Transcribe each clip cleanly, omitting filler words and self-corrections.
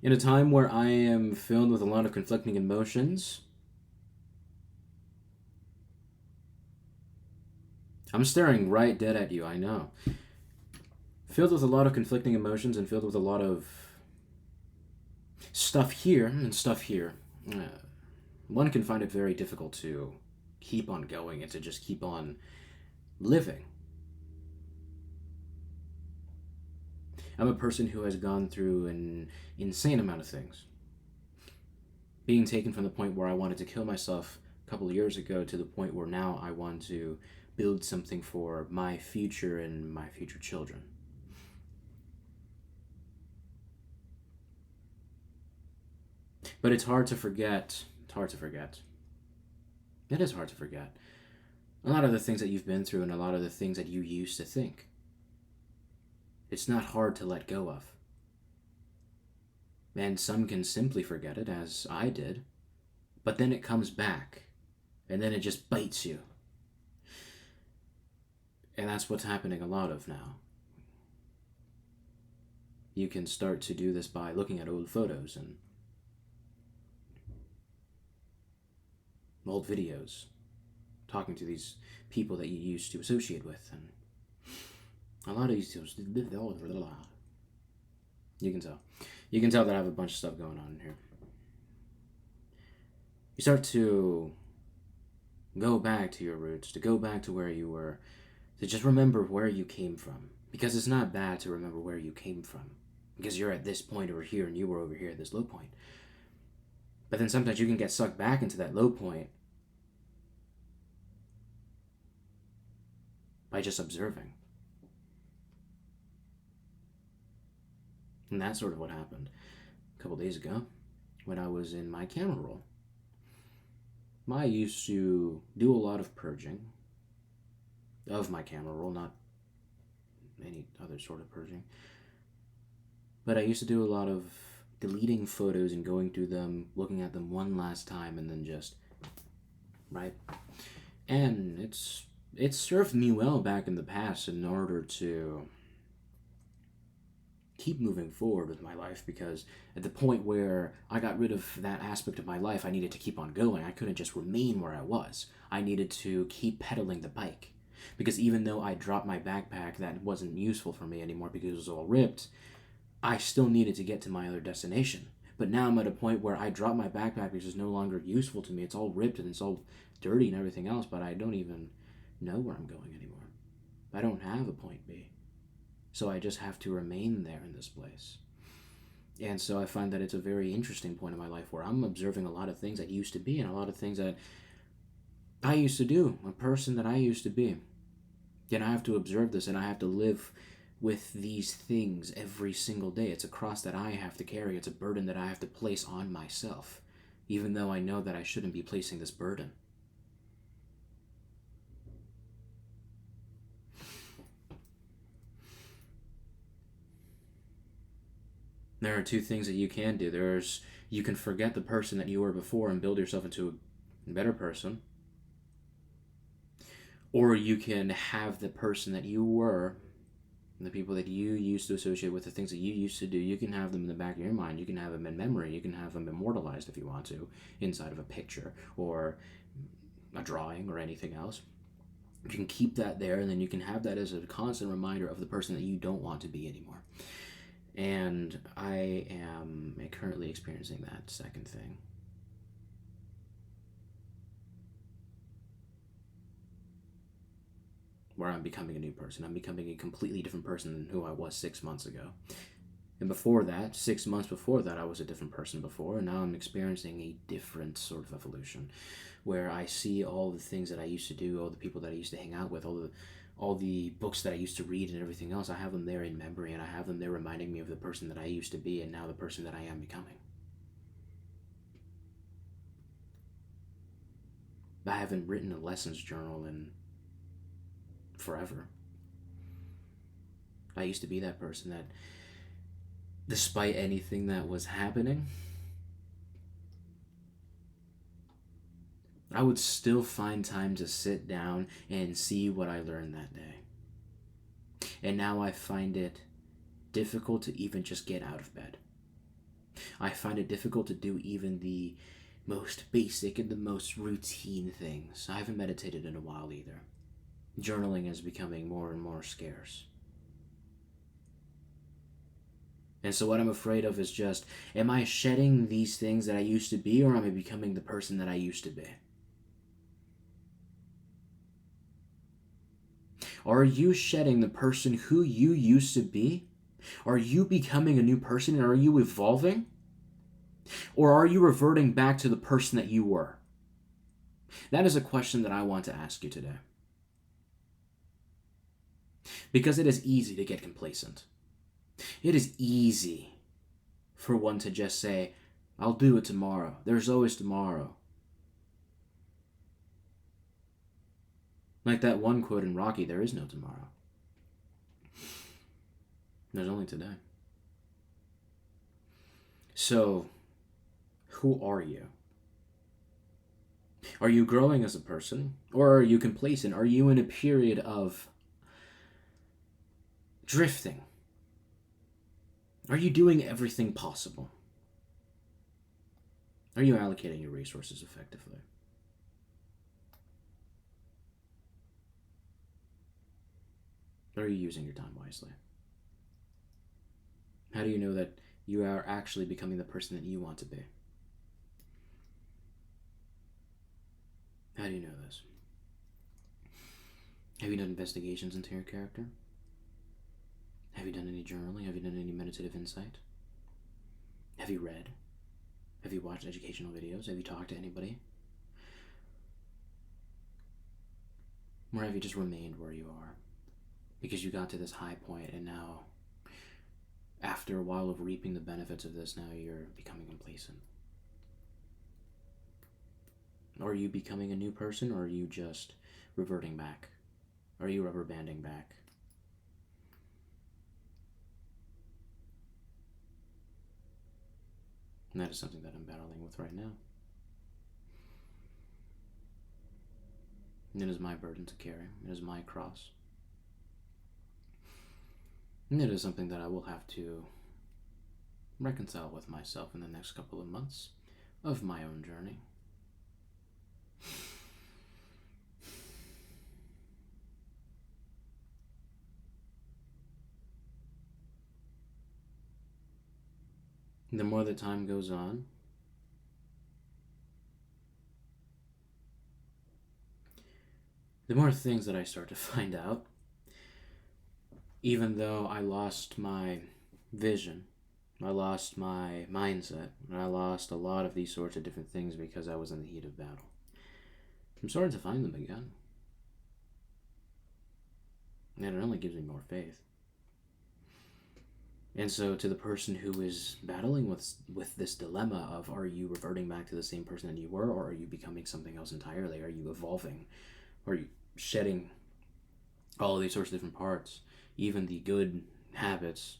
In a time where I am filled with a lot of conflicting emotions, I'm staring right dead at you, I know. Filled with a lot of conflicting emotions and filled with a lot of stuff here and stuff here. One can find it very difficult to keep on going and to just keep on living. I'm a person who has gone through an insane amount of things. Being taken from the point where I wanted to kill myself a couple of years ago to the point where now I want to build something for my future and my future children. But it's hard to forget. It's hard to forget. It is hard to forget. A lot of the things that you've been through and a lot of the things that you used to think. It's not hard to let go of. And some can simply forget it, as I did. But then it comes back. And then it just bites you. And that's what's happening a lot of now. You can start to do this by looking at old photos and old videos, talking to these people that you used to associate with, and a lot of these people, you can tell. You can tell that I have a bunch of stuff going on in here. You start to go back to your roots, to go back to where you were, to just remember where you came from. Because it's not bad to remember where you came from. Because you're at this point over here and you were over here at this low point. But then sometimes you can get sucked back into that low point by just observing. And that's sort of what happened a couple days ago when I was in my camera roll. I used to do a lot of purging of my camera roll, not any other sort of purging. But I used to do a lot of deleting photos and going through them, looking at them one last time, and then just, right? And it served me well back in the past in order to keep moving forward with my life, because at the point where I got rid of that aspect of my life, I needed to keep on going. I couldn't just remain where I was. I needed to keep pedaling the bike. Because even though I dropped my backpack that wasn't useful for me anymore because it was all ripped, I still needed to get to my other destination. But now I'm at a point where I dropped my backpack because it's no longer useful to me. It's all ripped and it's all dirty and everything else, but I don't even know where I'm going anymore. I don't have a point B. So I just have to remain there in this place. And so I find that it's a very interesting point in my life where I'm observing a lot of things that used to be and a lot of things that I used to do, a person that I used to be. And I have to observe this and I have to live with these things every single day. It's a cross that I have to carry. It's a burden that I have to place on myself, even though I know that I shouldn't be placing this burden. There are two things that you can do. You can forget the person that you were before and build yourself into a better person. Or you can have the person that you were, the people that you used to associate with, the things that you used to do, you can have them in the back of your mind. You can have them in memory. You can have them immortalized if you want to, inside of a picture or a drawing or anything else. You can keep that there, and then you can have that as a constant reminder of the person that you don't want to be anymore. And I am currently experiencing that second thing. Where I'm becoming a new person. I'm becoming a completely different person than who I was 6 months ago. And before that, 6 months before that, I was a different person before, and now I'm experiencing a different sort of evolution, where I see all the things that I used to do, all the people that I used to hang out with, all the books that I used to read and everything else. I have them there in memory, and I have them there reminding me of the person that I used to be and now the person that I am becoming. I haven't written a lessons journal in forever. I used to be that person that, despite anything that was happening, I would still find time to sit down and see what I learned that day. And now I find it difficult to even just get out of bed. I find it difficult to do even the most basic and the most routine things. I haven't meditated in a while either. Journaling is becoming more and more scarce. And so what I'm afraid of is just, am I shedding these things that I used to be, or am I becoming the person that I used to be? Are you shedding the person who you used to be? Are you becoming a new person, and are you evolving? Or are you reverting back to the person that you were? That is a question that I want to ask you today. Because it is easy to get complacent. It is easy for one to just say, I'll do it tomorrow. There's always tomorrow. Like that one quote in Rocky, there is no tomorrow. There's only today. So, who are you? Are you growing as a person? Or are you complacent? Are you in a period of drifting? Are you doing everything possible? Are you allocating your resources effectively? Are you using your time wisely? How do you know that you are actually becoming the person that you want to be? How do you know this? Have you done investigations into your character? Have you done any journaling? Have you done any meditative insight? Have you read? Have you watched educational videos? Have you talked to anybody? Or have you just remained where you are? Because you got to this high point, and now, after a while of reaping the benefits of this, now you're becoming complacent. Are you becoming a new person, or are you just reverting back? Are you rubber banding back? And that is something that I'm battling with right now. And it is my burden to carry. It is my cross. And it is something that I will have to reconcile with myself in the next couple of months of my own journey. The more the time goes on, the more things that I start to find out, even though I lost my vision, I lost my mindset, and I lost a lot of these sorts of different things because I was in the heat of battle. I'm starting to find them again. And it only gives me more faith. And so to the person who is battling with this dilemma of, are you reverting back to the same person that you were, or are you becoming something else entirely? Are you evolving? Are you shedding all of these sorts of different parts, even the good habits?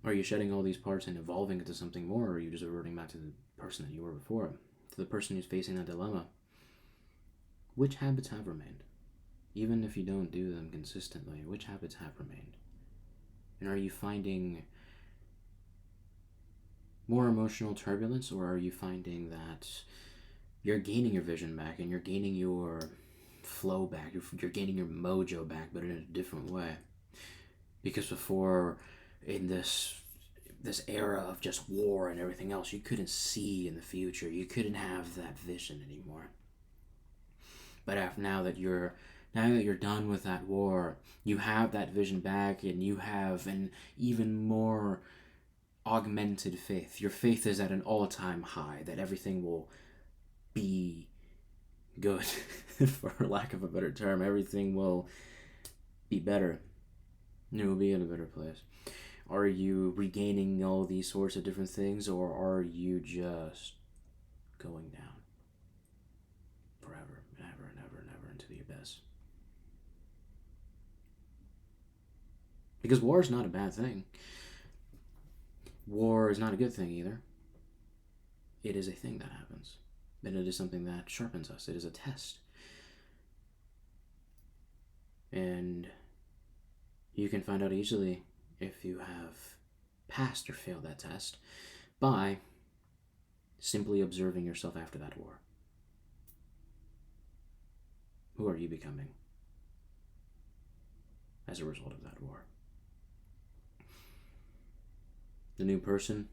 Are you shedding all these parts and evolving into something more, or are you just reverting back to the person that you were before? To the person who's facing that dilemma, which habits have remained? Even if you don't do them consistently, which habits have remained? And are you finding more emotional turbulence, or are you finding that you're gaining your vision back and you're gaining your flow back, you're gaining your mojo back, but in a different way? Because before, in this era of just war and everything else, you couldn't see in the future. You couldn't have that vision anymore. But now that you're done with that war, you have that vision back, and you have an even more augmented faith. Your faith is at an all-time high that everything will be good, for lack of a better term. Everything will be better. You will be in a better place. Are you regaining all these sorts of different things, or are you just going down forever and ever and ever and ever into the abyss? Because war is not a bad thing. War is not a good thing either. It is a thing that happens. And it is something that sharpens us. It is a test. And you can find out easily if you have passed or failed that test by simply observing yourself after that war. Who are you becoming as a result of that war? The new person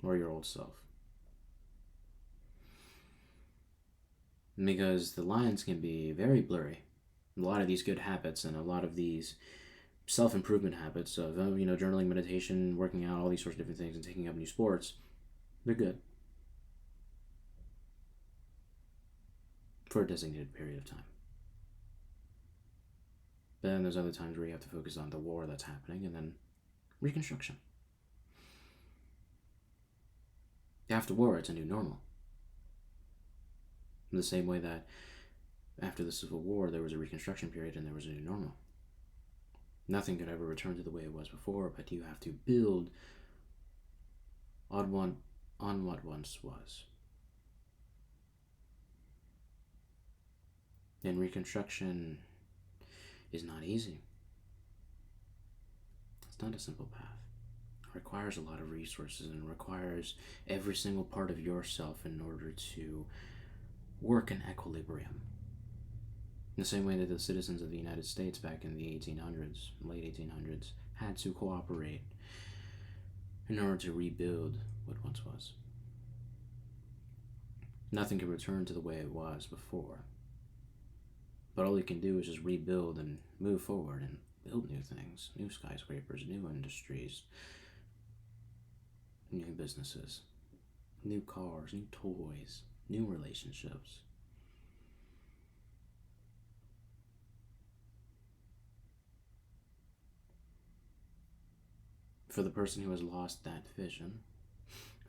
or your old self? Because the lines can be very blurry. A lot of these good habits and a lot of these self-improvement habits of, journaling, meditation, working out, all these sorts of different things, and taking up new sports, they're good for a designated period of time. But then there's other times where you have to focus on the war that's happening, and then Reconstruction. After war, it's a new normal. In the same way that after the Civil War, there was a Reconstruction period and there was a new normal. Nothing could ever return to the way it was before, but you have to build on what once was. And Reconstruction is not easy. It's not a simple path. It requires a lot of resources and requires every single part of yourself in order to work in equilibrium. In the same way that the citizens of the United States back in the 1800s, late 1800s, had to cooperate in order to rebuild what once was. Nothing can return to the way it was before. But all you can do is just rebuild and move forward and build new things, new skyscrapers, new industries, new businesses, new cars, new toys, new relationships. For the person who has lost that vision,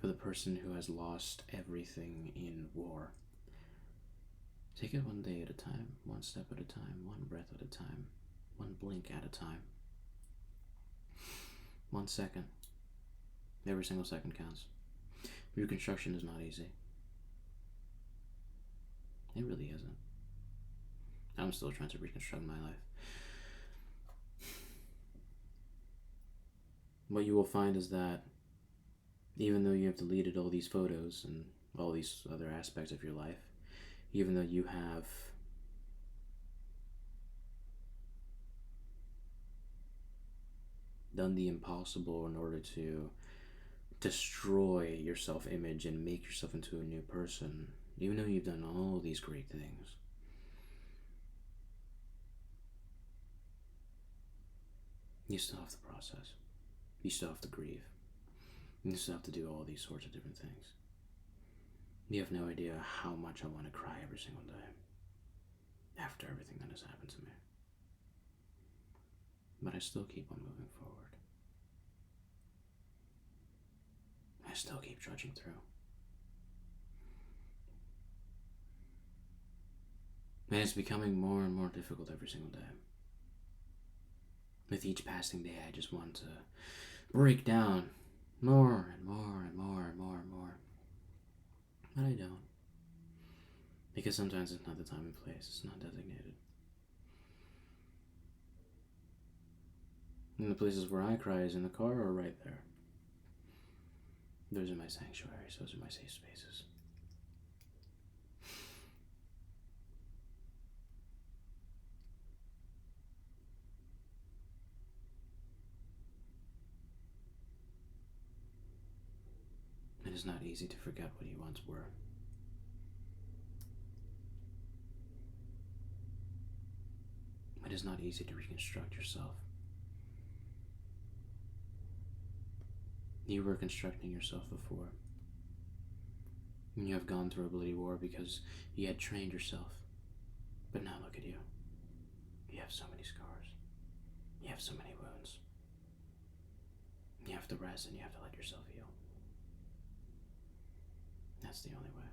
for the person who has lost everything in war, take it one day at a time, one step at a time, one breath at a time, one blink at a time. 1 second. Every single second counts. Reconstruction is not easy. It really isn't. I'm still trying to reconstruct my life. What you will find is that even though you have deleted all these photos and all these other aspects of your life, even though you have done the impossible in order to destroy your self-image and make yourself into a new person, even though you've done all these great things, you still have the process. You still have to grieve. You still have to do all these sorts of different things. You have no idea how much I want to cry every single day after everything that has happened to me. But I still keep on moving forward. I still keep trudging through. And it's becoming more and more difficult every single day. With each passing day, I just want to break down more and more and more and more and more. But I don't. Because sometimes it's not the time and place. It's not designated. And the places where I cry is in the car or right there. Those are my sanctuaries. Those are my safe spaces. It is not easy to forget what you once were. It is not easy to reconstruct yourself. You were constructing yourself before. And you have gone through a bloody war because you had trained yourself. But now look at you. You have so many scars. You have so many wounds. You have to rest and you have to let yourself heal. That's the only way.